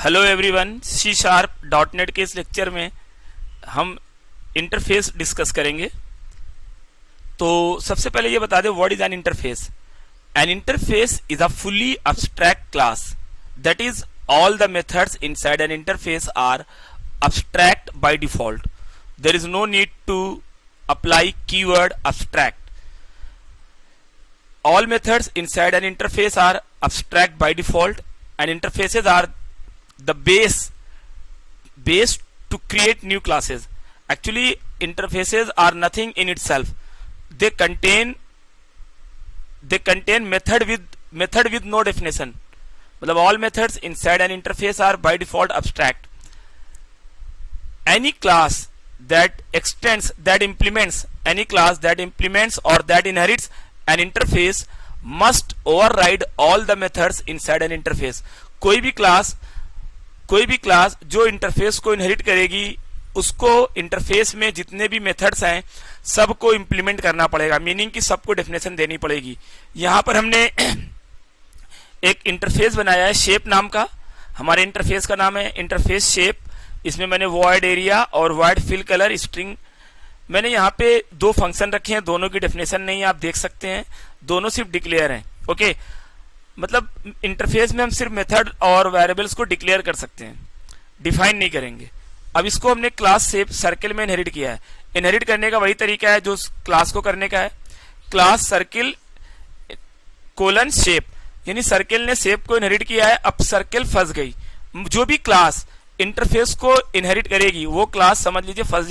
Hello everyone, C sharp dot net के इस lecture में हम इंटरफेस डिस्कस करेंगे। तो सबसे पहले ये बता दें what is an interface. An interface is a fully abstract class, that is all the methods inside an interface are abstract by default. There is no need to apply keyword abstract. All methods inside an interface are abstract by default, and interfaces are the base to create new classes. Actually, interfaces are nothing in itself. They contain method with no definition. मतलब all methods inside an interface are by default abstract. Any class that implements or that inherits an interface must override all the methods inside an interface. कोई भी class जो interface को inherit करेगी उसको interface में जितने भी मेथड्स हैं सबको इंप्लीमेंट करना पड़ेगा, मीनिंग कि सबको डेफिनेशन देनी पड़ेगी। यहां पर हमने एक इंटरफेस बनाया है शेप नाम का। हमारे इंटरफेस का नाम है इंटरफेस शेप। इसमें मैंने वॉइड एरिया और वॉइड फिल कलर स्ट्रिंग, मैंने यहाँ पे दो फंक्शन रखे हैं, दोनों की डेफिनेशन नहीं है, आप देख सकते हैं, दोनों सिर्फ डिक्लेयर हैं। ओके, मतलब इंटरफेस में हम सिर्फ मेथड और वेरिएबल्स को डिक्लेयर कर सकते हैं, डिफाइन नहीं करेंगे। अब इसको हमने क्लास शेप सर्किल में इनहेरिट किया है। इनहेरिट करने का वही तरीका है जो क्लास को करने का है, क्लास सर्किल कोलन शेप, यानी सर्किल ने शेप को इनहेरिट किया है। अब सर्किल फंस गई, जो भी क्लास इंटरफेस को इनहेरिट करेगी वो क्लास समझ लीजिए फंस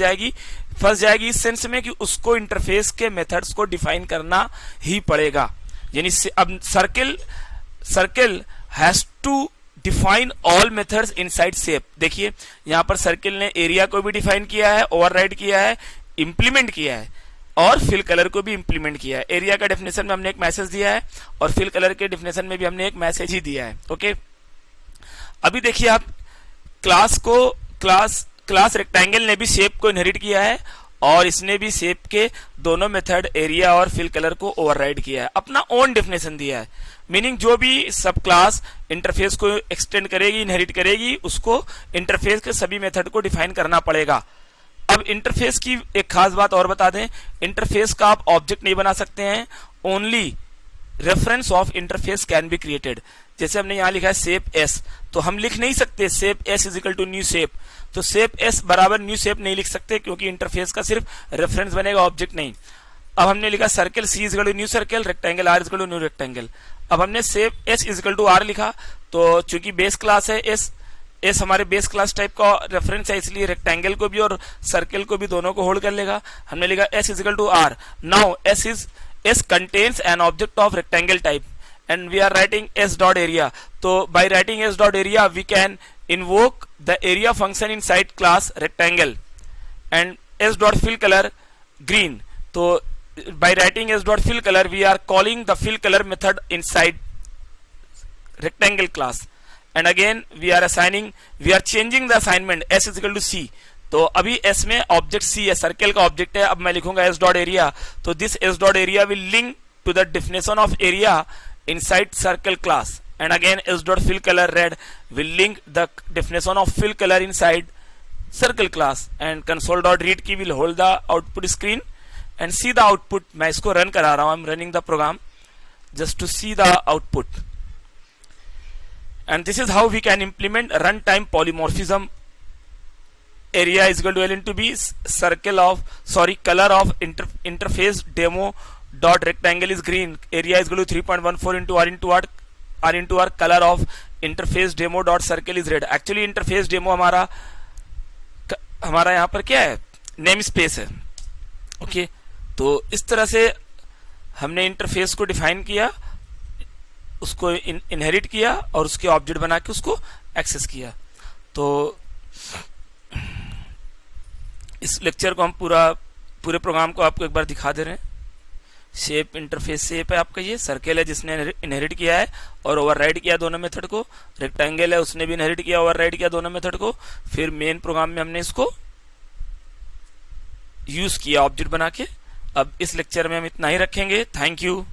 जाएगी इस सेंस में कि उसको इंटरफेस के मेथड्स को डिफाइन करना ही पड़ेगा। यानी अब circle has to define all methods inside shape. देखिए यहां पर सर्किल ने एरिया को भी डिफाइन किया है, ओवरराइड किया है, इंप्लीमेंट किया है और फिल कलर को भी इंप्लीमेंट किया है। एरिया का डेफिनेशन में हमने एक मैसेज दिया है और फिल कलर के डेफिनेशन में भी हमने एक मैसेज ही दिया है। ओके, अभी देखिए आप क्लास रेक्टेंगल ने भी शेप को इनहेरिट किया है और इसने भी शेप के दोनों मेथड एरिया और फिल कलर को ओवरराइड किया है, अपना ओन डेफिनेशन दिया है। मीनिंग जो भी सब क्लास इंटरफेस को एक्सटेंड करेगी, इनहेरिट करेगी, उसको इंटरफेस के सभी मेथड को डिफाइन करना पड़ेगा। अब इंटरफेस की एक खास बात और बता दें, इंटरफेस का आप ऑब्जेक्ट नहीं बना सकते हैं, only reference of interface can be created. जैसे हमने यहां लिखा है शेप एस, तो हम लिख नहीं सकते shape s is equal to new shape, तो शेप एस बराबर न्यू शेप नहीं लिख सकते क्योंकि इंटरफेस का सिर्फ रेफरेंस बनेगा, ऑब्जेक्ट नहीं। अब हमने लिखा circle c is equal to new circle, rectangle r is equal to new rectangle. अब हमने shape s is equal to r लिखा, तो चूंकि बेस क्लास है एस हमारे बेस क्लास टाइप का रेफरेंस है, इसलिए रेक्टेंगल को भी और सर्किल को भी दोनों को होल्ड कर लेगा। हमने लिखा s is equal to r. Now S contains an object of rectangle type and we are writing S dot area. So by writing S dot area we can invoke the area function inside class rectangle and S dot fill color green. So by writing S dot fill color we are calling the fill color method inside rectangle class, and again we are changing the assignment S is equal to C. तो अभी S में object C है, circle का object है। अब मैं लिखूंगा S dot area, तो this S dot area will link to the definition of area inside circle class, and again S dot fill colour red will link the definition of fill colour inside circle class, and console dot read key will hold the output screen and see the output. मैं इसको run करा रहा हूं, I am running the program just to see the output, and this is how we can implement run time polymorphism. Area is equal to L into B, color of interface demo dot rectangle is green. Area is equal to 3.14 into R into R. Color of interface demo dot circle is red. Actually interface demo हमारा यहाँ पर क्या है, name space है। Okay, तो इस तरह से हमने इंटरफेस को डिफाइन किया, उसको इनहेरिट किया और उसके ऑब्जेक्ट बना के उसको एक्सेस किया। तो इस लेक्चर को हम पूरे प्रोग्राम को आपको एक बार दिखा दे रहे हैं। शेप इंटरफेस शेप है आपका, ये सर्किल है जिसने इनहेरिट किया है और ओवरराइड किया दोनों मेथड को, रेक्टेंगल है उसने भी इनहेरिट किया ओवरराइड किया दोनों मेथड को, फिर मेन प्रोग्राम में हमने इसको यूज किया ऑब्जेक्ट बना के। अब इस लेक्चर में हम इतना ही रखेंगे। Thank you.